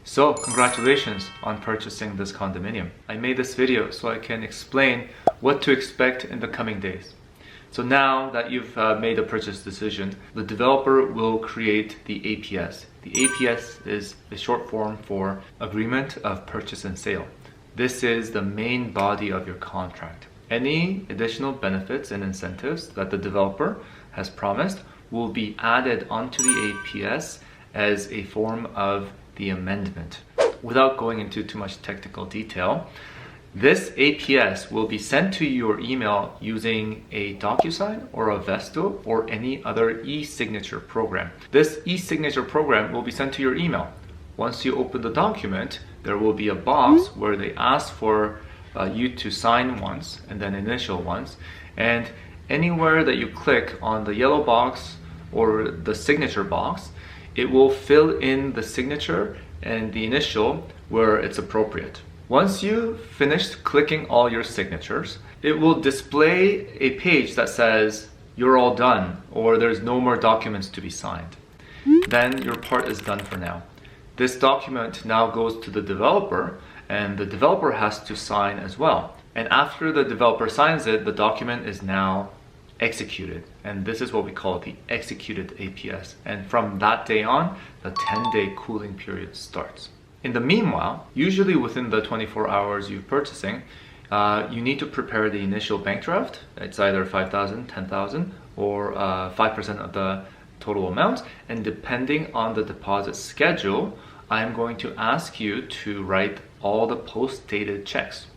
So congratulations on purchasing this condominium. I made this video so I can explain what to expect in the coming days. So now that you've made a purchase decision, the developer will create the APS. The APS is the short form for Agreement of Purchase and Sale. This is the main body of your contract. Any additional benefits and incentives that the developer has promised will be added onto the APS as a form of the amendment. Without going into too much technical detail, this APS will be sent to your email using a DocuSign or a Vesto or any other e-signature program. This e-signature program will be sent to your email. Once you open the document, there will be a box where they ask for you to sign once and then initial once. And anywhere that you click on the yellow box or the signature box, it will fill in the signature and the initial where it's appropriate. Once you finished clicking all your signatures, it will display a page that says you're all done or there's no more documents to be signed. Then your part is done for now. This document now goes to the developer and the developer has to sign as well. And after the developer signs it, the document is now executed, and this is what we call the executed APS. And from that day on, the 10-day cooling period starts. In the meanwhile, usually within the 24 hours you're purchasing, you need to prepare the initial bank draft. It's either 5,000, 10,000, or 5% of the total amount. And depending on the deposit schedule, I'm going to ask you to write all the post-dated checks.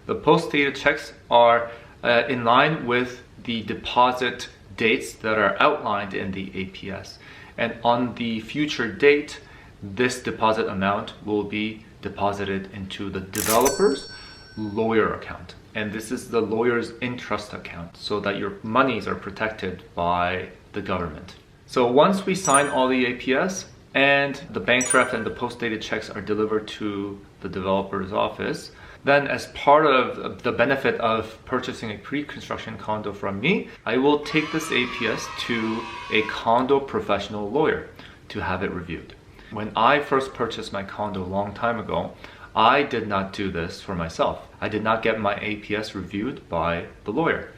The post-dated checks are in line with the deposit dates that are outlined in the APS. And on the future date, this deposit amount will be deposited into the developer's lawyer account. And this is the lawyer's in-trust account so that your monies are protected by the government. So once we sign all the APS and the bank draft and the post-dated checks are delivered to the developer's office, then as part of the benefit of purchasing a pre-construction condo from me, I will take this APS to a condo professional lawyer to have it reviewed. When I first purchased my condo a long time ago, I did not do this for myself. I did not get my APS reviewed by the lawyer.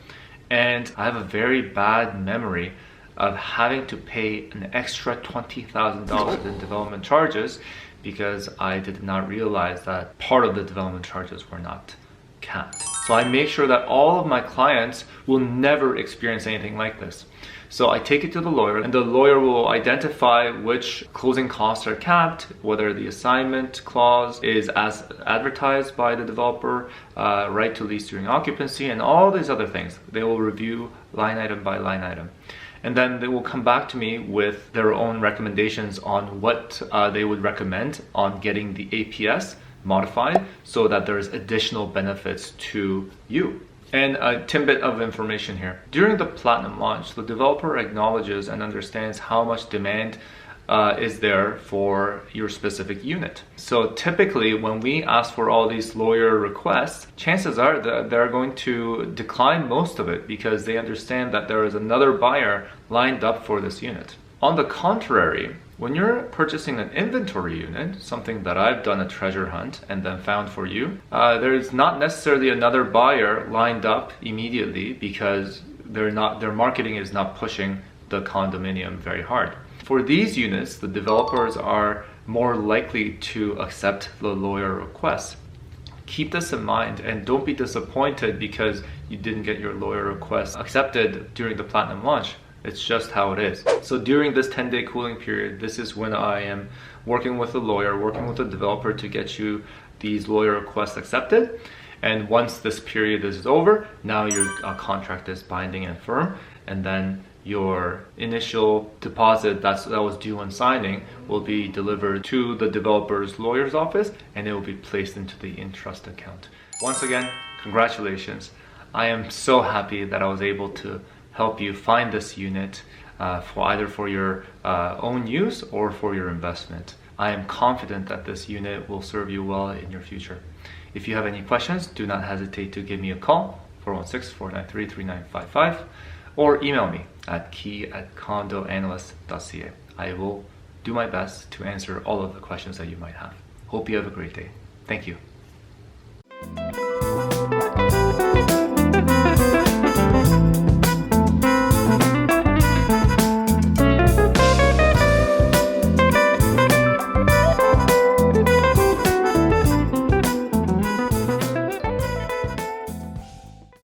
And I have a very bad memory of having to pay an extra $20,000 in development charges because I did not realize that part of the development charges were not capped. So I make sure that all of my clients will never experience anything like this. So I take it to the lawyer and the lawyer will identify which closing costs are capped, whether the assignment clause is as advertised by the developer, right to lease during occupancy, and all these other things. They will review line item by line item. And then they will come back to me with their own recommendations on what they would recommend on getting the APS modified so that there's additional benefits to you. And a tidbit of information here. During the Platinum launch, the developer acknowledges and understands how much demand is there for your specific unit. So typically when we ask for all these lawyer requests, chances are that they're going to decline most of it because they understand that there is another buyer lined up for this unit. On the contrary, when you're purchasing an inventory unit, something that I've done a treasure hunt and then found for you, there's not necessarily another buyer lined up immediately because their marketing is not pushing the condominium very hard. For these units, the developers are more likely to accept the lawyer request. Keep this in mind and don't be disappointed because you didn't get your lawyer request accepted during the Platinum launch. It's just how it is. So during this 10-day cooling period, this is when I am working with the lawyer, working with the developer to get you these lawyer requests accepted. And once this period is over, now your contract is binding and firm, and then your initial deposit that was due on signing will be delivered to the developer's lawyer's office and it will be placed into the in-trust account. Once again, congratulations. I am so happy that I was able to help you find this unit for either for your own use or for your investment. I am confident that this unit will serve you well in your future. If you have any questions, do not hesitate to give me a call, 416-493-3955, or email me at kee@condoanalyst.ca. I will do my best to answer all of the questions that you might have. Hope you have a great day. Thank you.